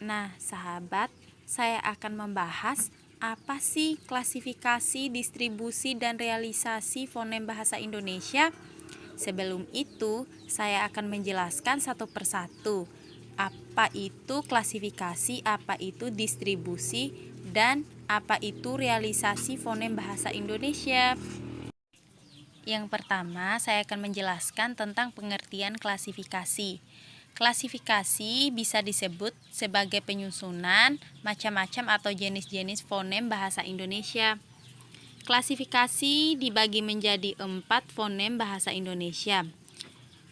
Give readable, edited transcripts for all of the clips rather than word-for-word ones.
Nah, sahabat, saya akan membahas apa sih klasifikasi, distribusi, dan realisasi fonem bahasa Indonesia. Sebelum itu, saya akan menjelaskan satu persatu. Apa itu klasifikasi, apa itu distribusi, dan apa itu realisasi fonem bahasa Indonesia. Yang pertama, saya akan menjelaskan tentang pengertian klasifikasi. Klasifikasi bisa disebut sebagai penyusunan macam-macam atau jenis-jenis fonem bahasa Indonesia. Klasifikasi dibagi menjadi 4 fonem bahasa Indonesia.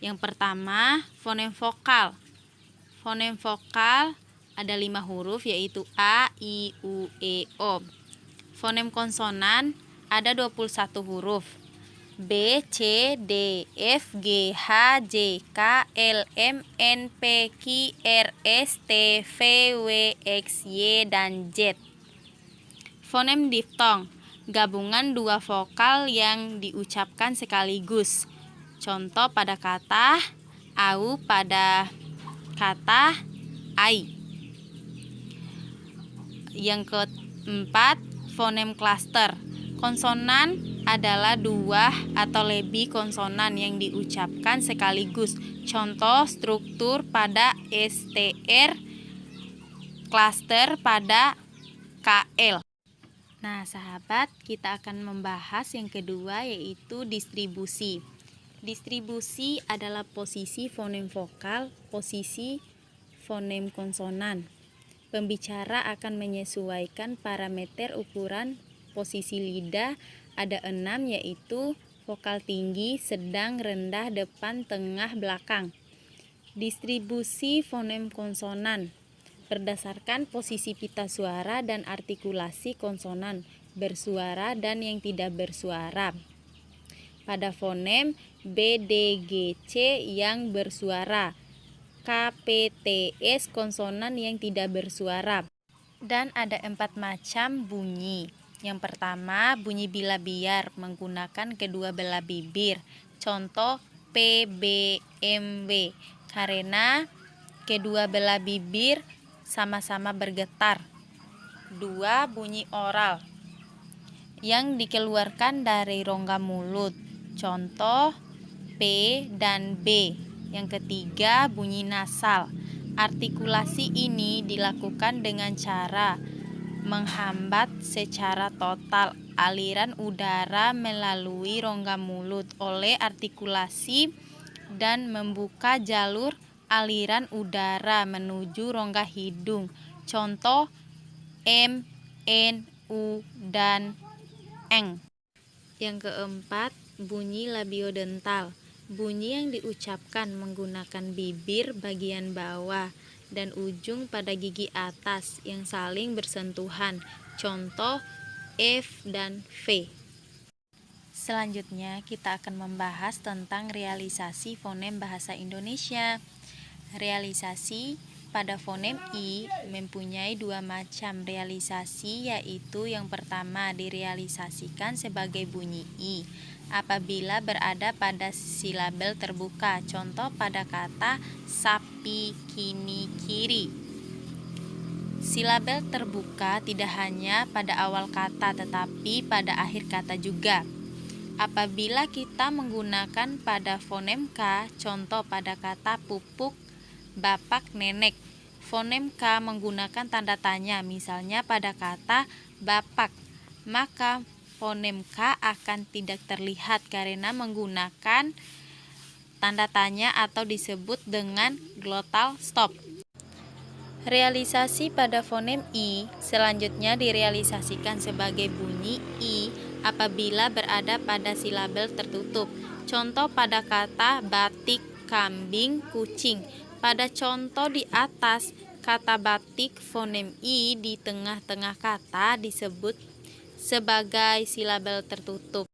Yang pertama, fonem vokal. Fonem vokal ada 5 huruf yaitu A, I, U, E, O. Fonem konsonan ada 21 huruf. B, C, D, F, G, H, J, K, L, M, N, P, Q, R, S, T, V, W, X, Y, dan Z. Fonem diftong, gabungan dua vokal yang diucapkan sekaligus. Contoh pada kata au pada kata ai. Yang keempat, fonem klaster. Konsonan adalah dua atau lebih konsonan yang diucapkan sekaligus. Contoh struktur pada STR, klaster pada KL. Nah, sahabat, kita akan membahas yang kedua yaitu distribusi. Distribusi adalah posisi fonem vokal, posisi fonem konsonan. Pembicara akan menyesuaikan parameter ukuran posisi lidah ada 6 yaitu vokal tinggi, sedang, rendah, depan, tengah, belakang. Distribusi fonem konsonan berdasarkan posisi pita suara dan artikulasi konsonan bersuara dan yang tidak bersuara. Pada fonem B, D, G, C yang bersuara, K, P, T, S konsonan yang tidak bersuara. Dan ada 4 macam bunyi. Yang pertama, bunyi bila-biar menggunakan kedua belah bibir. Contoh P, B, M, W. Karena kedua belah bibir sama-sama bergetar. 2. Bunyi oral yang dikeluarkan dari rongga mulut. Contoh P dan B. Yang ketiga, bunyi nasal. Artikulasi ini dilakukan dengan cara menghambat secara total aliran udara melalui rongga mulut oleh artikulasi dan membuka jalur aliran udara menuju rongga hidung. Contoh M, N, U, dan Eng. Yang keempat, bunyi labiodental. Bunyi yang diucapkan menggunakan bibir bagian bawah dan ujung pada gigi atas yang saling bersentuhan. Contoh F dan V. Selanjutnya kita akan membahas tentang realisasi fonem bahasa Indonesia. Realisasi pada fonem I mempunyai 2 macam realisasi, yaitu yang pertama direalisasikan sebagai bunyi I apabila berada pada silabel terbuka. Contoh pada kata sapi, kini, kiri. Silabel terbuka tidak hanya pada awal kata tetapi pada akhir kata juga. Apabila kita menggunakan pada fonem K, contoh pada kata pupuk, bapak, nenek. Fonem K menggunakan tanda tanya, misalnya pada kata bapak, maka fonem K akan tidak terlihat karena menggunakan tanda tanya atau disebut dengan glottal stop. Realisasi pada fonem I selanjutnya direalisasikan sebagai bunyi I apabila berada pada silabel tertutup. Contoh pada kata batik, kambing, kucing. Pada contoh di atas, kata batik fonem I di tengah-tengah kata disebut sebagai silabel tertutup.